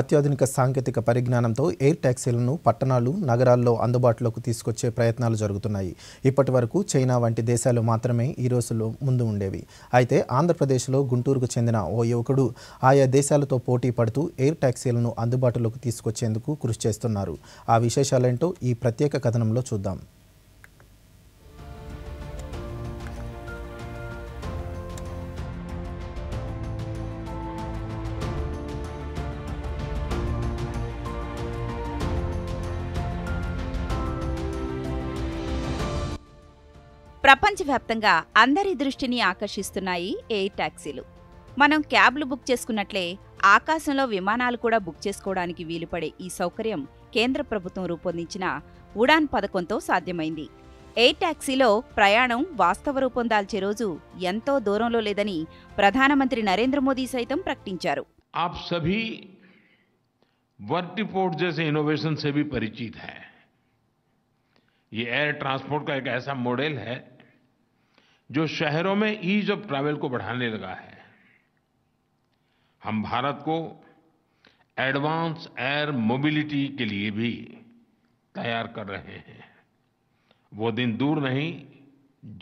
అత్యాధునిక సాంకేతిక పరిజ్ఞానంతో ఎయిర్ టాక్సీలను పట్టణాలు, నగరాల్లో అందుబాటులోకి తీసుకొచ్చే ప్రయత్నాలు జరుగుతున్నాయి. ఇప్పటివరకు చైనా వంటి దేశాలు మాత్రమే ఈ రోజుల్లో ముందు ఉండేవి. అయితే ఆంధ్రప్రదేశ్లో గుంటూరుకు చెందిన ఓ యువకుడు ఆయా దేశాలతో పోటీ పడుతూ ఎయిర్ టాక్సీలను అందుబాటులోకి తీసుకొచ్చేందుకు కృషి చేస్తున్నారు. ఆ విశేషాలేంటో ఈ ప్రత్యేక కథనంలో చూద్దాం. ప్రపంచవ్యాప్తంగా అందరి దృష్టిని ఆకర్షిస్తున్నాయి ఎయిర్ టాక్సీలు. మనం క్యాబ్లు బుక్ చేసుకున్నట్లే ఆకాశంలో విమానాలు కూడా బుక్ చేసుకోవడానికి వీలుపడే ఈ సౌకర్యం కేంద్ర ప్రభుత్వం రూపొందించిన ఉడాన్ పథకంతో సాధ్యమైంది. ఎయిర్ టాక్సీలో ప్రయాణం వాస్తవ రూపం దాల్చే రోజు ఎంతో దూరంలో లేదని ప్రధానమంత్రి నరేంద్ర మోదీ సైతం ప్రకటించారు. आप सभी वर्टिपोर्ट जैसे इनोवेशन से भी परिचित हैं। ये एयर ट्रांसपोर्ट का एक ऐसा मॉडल है जो शहरों में ईज ऑफ ट्रैवल को बढ़ाने लगा है। हम भारत को एडवांस एयर मोबिलिटी के लिए भी तैयार कर रहे हैं। वो दिन दूर नहीं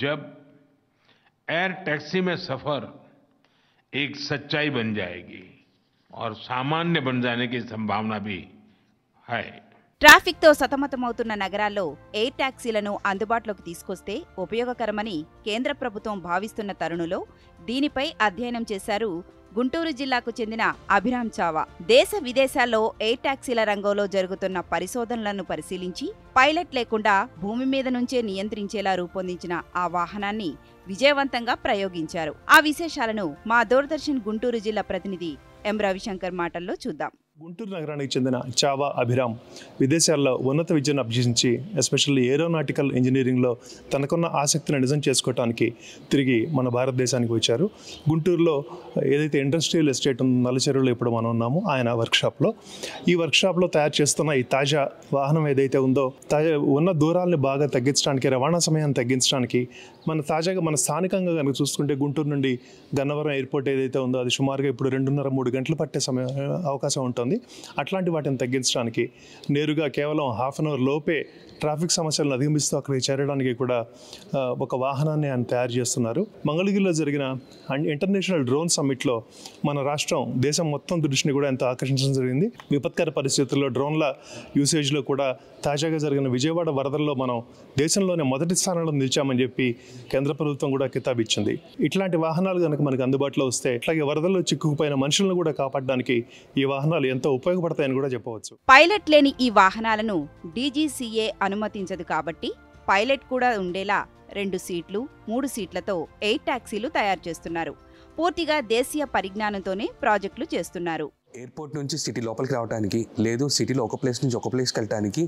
जब एयर टैक्सी में सफर एक सच्चाई बन जाएगी और सामान्य बन जाने की संभावना भी है। ట్రాఫిక్తో సతమతమవుతున్న నగరాల్లో ఎయిర్ టాక్సీలను అందుబాటులోకి తీసుకొస్తే ఉపయోగకరమని కేంద్ర ప్రభుత్వం భావిస్తున్న తరుణంలో దీనిపై అధ్యయనం చేశారు గుంటూరు జిల్లాకు చెందిన అభిరామ్ చావా. దేశ విదేశాల్లో ఎయిర్ టాక్సీల రంగంలో జరుగుతున్న పరిశోధనలను పరిశీలించి పైలట్ లేకుండా భూమి మీద నుంచే నియంత్రించేలా రూపొందించిన ఆ వాహనాన్ని విజయవంతంగా ప్రయోగించారు. ఆ విశేషాలను మా దూరదర్శన్ గుంటూరు జిల్లా ప్రతినిధి ఎం రవిశంకర్ మాటల్లో చూద్దాం. గుంటూరు నగరానికి చెందిన చావా అభిరామ్ విదేశాల్లో ఉన్నత విద్యను అభ్యసించి ఎస్పెషల్లీ ఏరోనాటికల్ ఇంజనీరింగ్లో తనకున్న ఆసక్తిని నిజం చేసుకోవడానికి తిరిగి మన భారతదేశానికి వచ్చారు. గుంటూరులో ఏదైతే ఇండస్ట్రియల్ ఎస్టేట్ ఉందో నల్లచెరువులో ఇప్పుడు మనం ఉన్నాము ఆయన వర్క్షాప్లో. ఈ వర్క్షాప్లో తయారు చేస్తున్న ఈ తాజా వాహనం ఏదైతే ఉందో ఉన్న దూరాలను బాగా తగ్గించడానికి, రవాణా సమయాన్ని తగ్గించడానికి మన స్థానికంగా కనుక చూసుకుంటే గుంటూరు నుండి గన్నవరం ఎయిర్పోర్ట్ ఏదైతే ఉందో అది సుమారుగా ఇప్పుడు 2.5-3 గంటలు పట్టే అవకాశం ఉంటుంది. అట్లాంటి వాటిని తగ్గించడానికి నేరుగా కేవలం హాఫ్ అన్ అవర్ లోపే ట్రాఫిక్ సమస్యలను అధిగమిస్తూ అక్కడికి చేరడానికి కూడా ఒక వాహనాన్ని ఆయన తయారు చేస్తున్నారు. మంగళగిరిలో జరిగిన ఇంటర్నేషనల్ డ్రోన్ సమ్మిట్లో మన రాష్ట్రం దేశం మొత్తం దృష్టిని కూడా ఎంతో ఆకర్షించడం జరిగింది. విపత్కర పరిస్థితుల్లో డ్రోన్ల యూసేజ్లో కూడా తాజాగా జరిగిన విజయవాడ వరదల్లో మనం దేశంలోనే మొదటి స్థానంలో నిలిచామని చెప్పి కేంద్ర ప్రభుత్వం కూడా కితాబు ఇచ్చింది. ఇట్లాంటి వాహనాలు కనుక మనకు అందుబాటులో వస్తే అట్లాగే వరదల్లో చిక్కుకుపోయిన మనుషులను కూడా కాపాడడానికి ఈ వాహనాలు ఎంతో ఉపయోగపడతాయని కూడా చెప్పవచ్చు. పైలట్ లేని ఈ వాహనాలను డీజీసీఏ అనుమతించదు కాబట్టి పైలట్ కూడా ఉండేలా 2 సీట్లు, 3 సీట్లతో ఎయిర్ టాక్సీలు తయారు చేస్తున్నారు. పూర్తిగా దేశీయ పరిజ్ఞానంతోనే ప్రాజెక్టులు చేస్తున్నారు. ఎయిర్పోర్ట్ నుంచి సిటీ లోపలికి రావడానికి లేదు సిటీలో ఒక ప్లేస్ నుంచి ఒక ప్లేస్కి వెళ్ళడానికి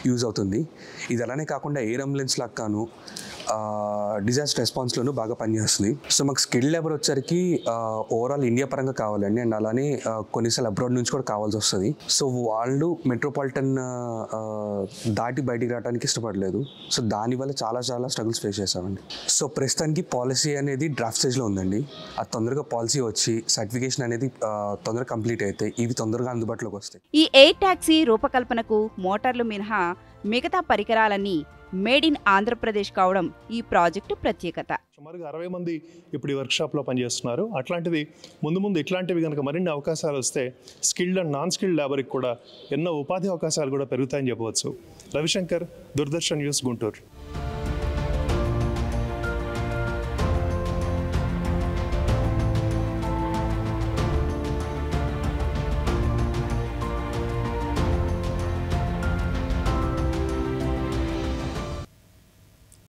యూజ్ అవుతుంది. ఇది అలానే కాకుండా ఎయిర్ అంబులెన్స్ లాగాను డిజాస్టర్ రెస్పాన్స్లోనూ బాగా పనిచేస్తుంది. సో మాకు స్కిల్ లేబర్ వచ్చరికి ఓవరాల్ ఇండియా పరంగా కావాలండి అండ్ అలానే కొన్నిసార్లు అబ్రాడ్ నుంచి కూడా కావాల్సి వస్తుంది. సో వాళ్ళు మెట్రోపాలిటన్ దాటి బయటికి రావడానికి ఇష్టపడలేదు. సో దానివల్ల చాలా స్ట్రగుల్స్ ఫేస్ చేసామండి. సో ప్రస్తుతానికి పాలసీ అనేది డ్రాఫ్ట్ స్టేజ్లో ఉందండి. అది తొందరగా పాలసీ వచ్చి సర్టిఫికేషన్ అనేది తొందరగా కంప్లీట్ అయితే ఇవి తొందరగా అందుబాటులోకి వస్తాయి. ఈ ఎయిర్ టాక్సీ రూపకల్పనకు మోటార్లు మినహా మిగతా పరికరాలన్నీ మేడ్ ఇన్ ఆంధ్రప్రదేశ్ కావడం ఈ ప్రాజెక్టు ప్రత్యేకత. సుమారుగా 60 మంది ఇప్పుడు ఈ వర్క్షాప్లో పనిచేస్తున్నారు. అట్లాంటిది ముందు ఇట్లాంటివి కనుక మరిన్ని అవకాశాలు వస్తే స్కిల్డ్ అండ్ నాన్ స్కిల్డ్ లేబర్కి కూడా ఎన్నో ఉపాధి అవకాశాలు కూడా పెరుగుతాయని చెప్పవచ్చు. రవిశంకర్, దూరదర్శన్ న్యూస్, గుంటూరు.